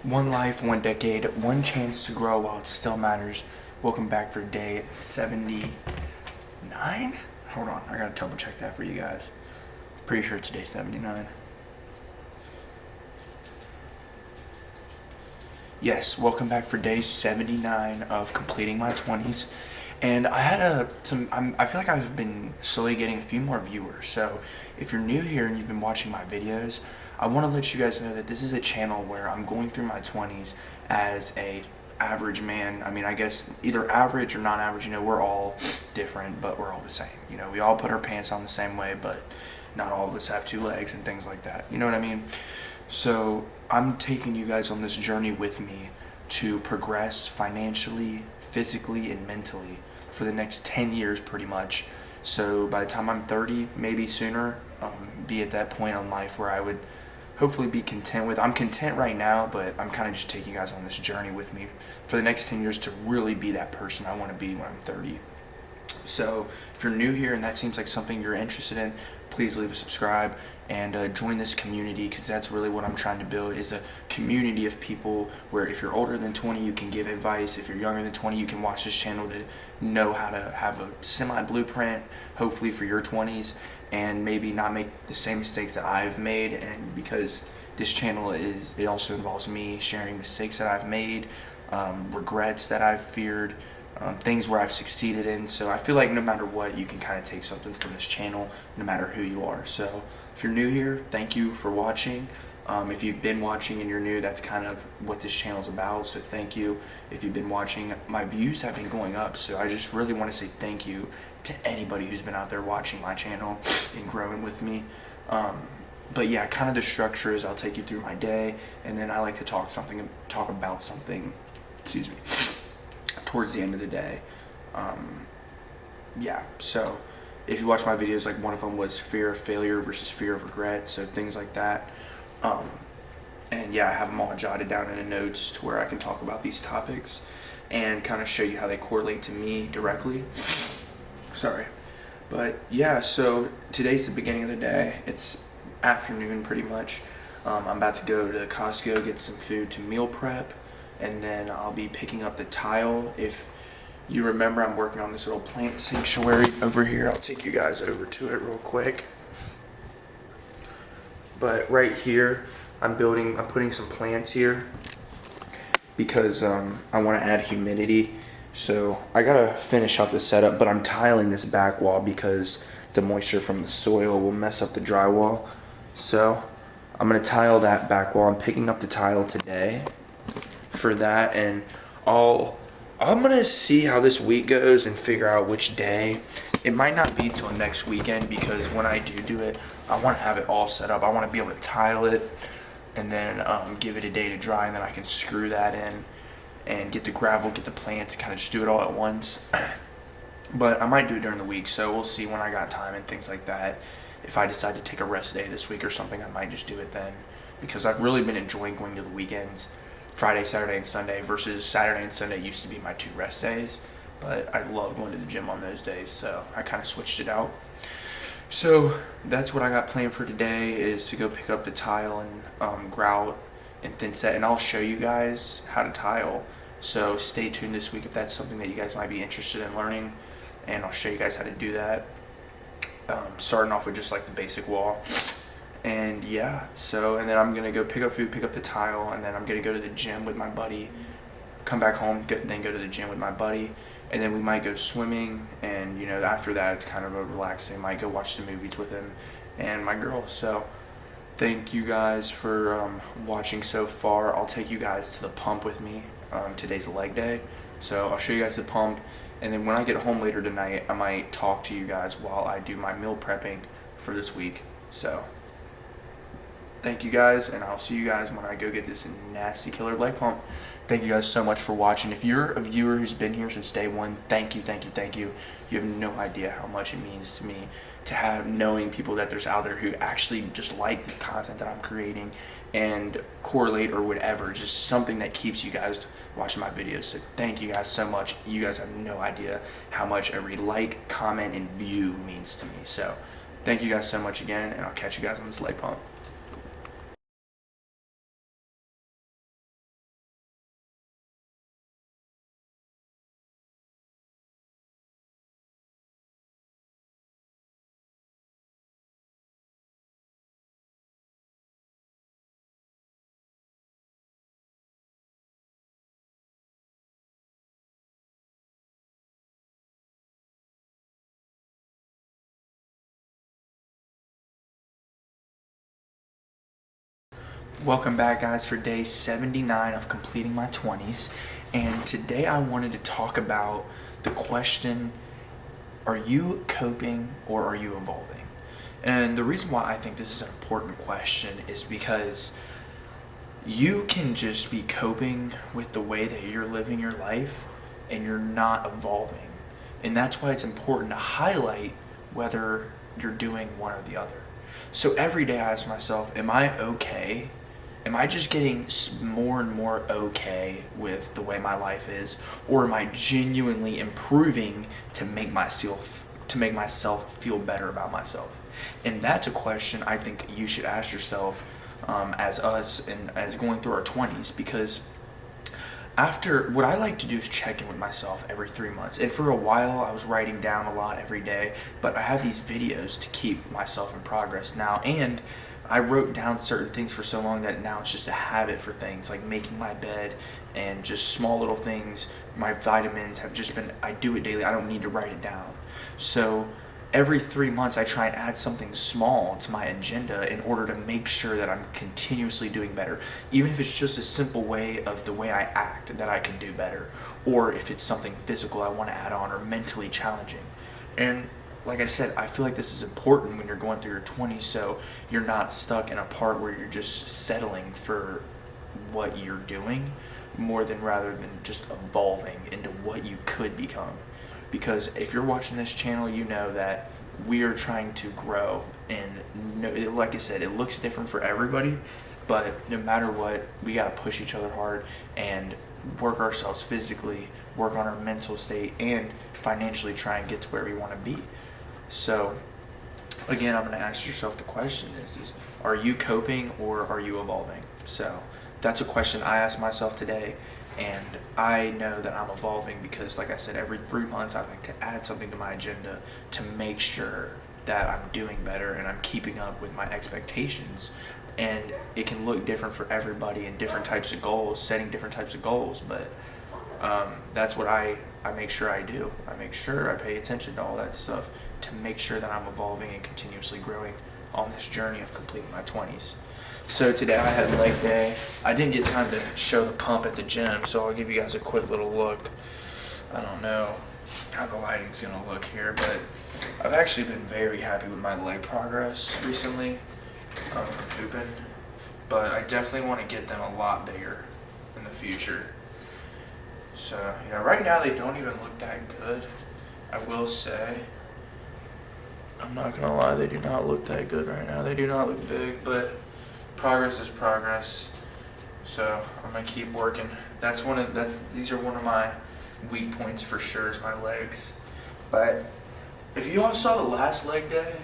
One life, one decade, one chance to grow while it still matters. Welcome back for day 79? Hold on, I gotta double check that for you guys. Pretty sure it's day 79. Yes, welcome back for day 79 of completing my 20s. And I had I feel like I've been slowly getting a few more viewers. So if you're new here and you've been watching my videos, I want to let you guys know that this is a channel where I'm going through my 20s as a average man. I mean, I guess either average or non-average, you know, we're all different, but we're all the same. You know, we all put our pants on the same way, but not all of us have two legs and things like that. You know what I mean? So I'm taking you guys on this journey with me to progress financially, physically, and mentally for the next 10 years pretty much. So by the time I'm 30, maybe sooner, be at that point in life where I would hopefully be content with. I'm content right now, but I'm kind of just taking you guys on this journey with me for the next 10 years to really be that person I want to be when I'm 30. So if you're new here and that seems like something you're interested in, please leave a subscribe and join this community, because that's really what I'm trying to build, is a community of people where if you're older than 20 you can give advice, if you're younger than 20 you can watch this channel to know how to have a semi-blueprint hopefully for your 20s and maybe not make the same mistakes that I've made. And because this channel it also involves me sharing mistakes that I've made, regrets that I've feared, things where I've succeeded in. So I feel like no matter what, you can kind of take something from this channel, no matter who you are. So if you're new here, thank you for watching. If you've been watching and you're new, that's kind of what this channel is about. So thank you. If you've been watching, my views have been going up. So I just really want to say thank you to anybody who's been out there watching my channel and growing with me. But yeah, kind of the structure is I'll take you through my day, and then I like to talk about something, excuse me, towards the end of the day. Yeah, so if you watch my videos, like one of them was fear of failure versus fear of regret, so things like that. And yeah, I have them all jotted down in the notes to where I can talk about these topics and kind of show you how they correlate to me directly. Sorry. But yeah, so today's the beginning of the day. It's afternoon pretty much. I'm about to go to Costco, get some food to meal prep, and then I'll be picking up the tile. If you remember, I'm working on this little plant sanctuary over here. I'll take you guys over to it real quick. But right here, I'm putting some plants here because I want to add humidity. So I gotta finish out the setup, but I'm tiling this back wall because the moisture from the soil will mess up the drywall. So I'm gonna tile that back wall. I'm picking up the tile today for that, and I'm gonna see how this week goes and figure out which day. It might not be till next weekend, because when I do it, I want to have it all set up. I want to be able to tile it and then give it a day to dry, and then I can screw that in and get the gravel, get the plants, kind of just do it all at once. But I might do it during the week, so we'll see when I got time and things like that. If I decide to take a rest day this week or something, I might just do it then, because I've really been enjoying going to the weekends. Friday, Saturday, and Sunday versus Saturday and Sunday used to be my 2 rest days, but I love going to the gym on those days, so I kind of switched it out. So that's what I got planned for today, is to go pick up the tile and grout and thin set, and I'll show you guys how to tile. So stay tuned this week if that's something that you guys might be interested in learning, and I'll show you guys how to do that. Starting off with just like the basic wall. And yeah, and then I'm gonna go pick up food, pick up the tile, and then I'm gonna go to the gym with my buddy, come back home, then go to the gym with my buddy, and then we might go swimming, and you know, after that it's kind of a relaxing, might go watch the movies with him and my girl. So thank you guys for watching so far. I'll take you guys to the pump with me. Today's a leg day, so I'll show you guys the pump, and then when I get home later tonight, I might talk to you guys while I do my meal prepping for this week. So thank you guys, and I'll see you guys when I go get this nasty killer leg pump. Thank you guys so much for watching. If you're a viewer who's been here since day one, thank you, thank you, thank you. You have no idea how much it means to me to have knowing people that there's out there who actually just like the content that I'm creating and correlate or whatever, just something that keeps you guys watching my videos. So thank you guys so much. You guys have no idea how much every like, comment, and view means to me. So thank you guys so much again, and I'll catch you guys on this leg pump. Welcome back, guys, for day 79 of completing my 20s. And today I wanted to talk about the question, are you coping or are you evolving? And the reason why I think this is an important question is because you can just be coping with the way that you're living your life and you're not evolving. And that's why it's important to highlight whether you're doing one or the other. So every day I ask myself, am I okay? Am I just getting more and more okay with the way my life is, or am I genuinely improving to make myself feel better about myself? And that's a question I think you should ask yourself as us and as going through our 20s, because after, what I like to do is check in with myself every 3 months. And for a while I was writing down a lot every day, but I have these videos to keep myself in progress now. And I wrote down certain things for so long that now it's just a habit for things like making my bed and just small little things. My vitamins have just been, I do it daily. I don't need to write it down. So every 3 months I try and add something small to my agenda in order to make sure that I'm continuously doing better. Even if it's just a simple way of the way I act that I can do better, or if it's something physical I want to add on or mentally challenging. And like I said, I feel like this is important when you're going through your 20s, so you're not stuck in a part where you're just settling for what you're doing rather than just evolving into what you could become. Because if you're watching this channel, you know that we are trying to grow, and like I said, it looks different for everybody, but no matter what, we got to push each other hard and work ourselves physically, work on our mental state, and financially try and get to where we want to be. So again, I'm going to ask yourself the question is are you coping or are you evolving? So that's a question I asked myself today, and I know that I'm evolving because, like I said, every 3 months I like to add something to my agenda to make sure that I'm doing better and I'm keeping up with my expectations. And it can look different for everybody and different types of goals, setting different types of goals, but that's what I make sure I do. I make sure I pay attention to all that stuff to make sure that I'm evolving and continuously growing on this journey of completing my 20s. So today I had leg day. I didn't get time to show the pump at the gym, so I'll give you guys a quick little look. I don't know how the lighting's gonna look here, but I've actually been very happy with my leg progress recently from pooping, but I definitely want to get them a lot bigger in the future. So yeah, right now they don't even look that good. I will say, I'm not gonna lie, they do not look that good right now. They do not look big, but progress is progress. So I'm gonna keep working. These are one of my weak points for sure, is my legs. But if you all saw the last leg day,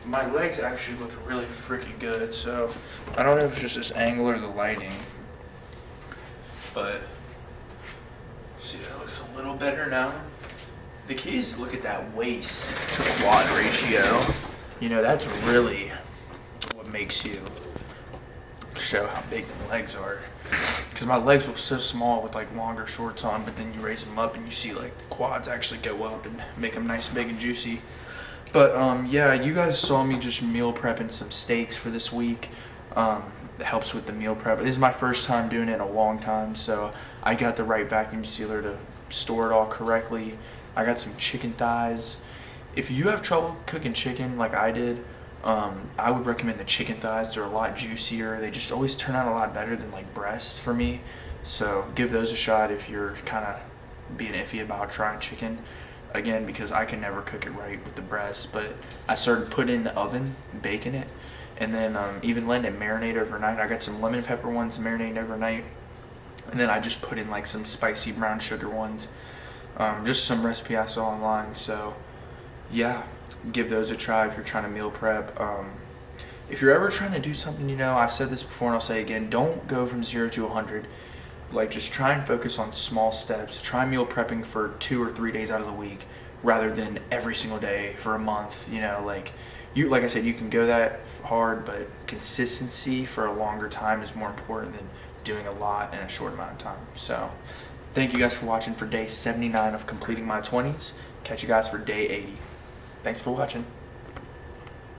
my legs actually looked really freaking good. So I don't know if it's just this angle or the lighting, but see, that looks a little better now. The key is to look at that waist to quad ratio. You know, that's really what makes you show how big the legs are. Because my legs look so small with like longer shorts on, but then you raise them up and you see like the quads actually go up and make them nice, big, and juicy. But yeah, you guys saw me just meal prepping some steaks for this week. It helps with the meal prep. This is my first time doing it in a long time, so I got the right vacuum sealer to store it all correctly. I got some chicken thighs. If you have trouble cooking chicken like I did, I would recommend the chicken thighs. They're a lot juicier. They just always turn out a lot better than like breast for me. So give those a shot if you're kind of being iffy about trying chicken. Again, because I can never cook it right with the breast, but I started putting it in the oven, baking it, and then even letting it marinate overnight. I got some lemon pepper ones marinating overnight, and then I just put in like some spicy brown sugar ones, just some recipe I saw online. So yeah, give those a try if you're trying to meal prep. If you're ever trying to do something, you know, I've said this before and I'll say it again, don't go from 0 to 100. Like, just try and focus on small steps. Try meal prepping for 2 or 3 days out of the week rather than every single day for a month. You know, like I said, you can go that hard, but consistency for a longer time is more important than doing a lot in a short amount of time. So thank you guys for watching for day 79 of completing my 20s. Catch you guys for day 80. Thanks for watching.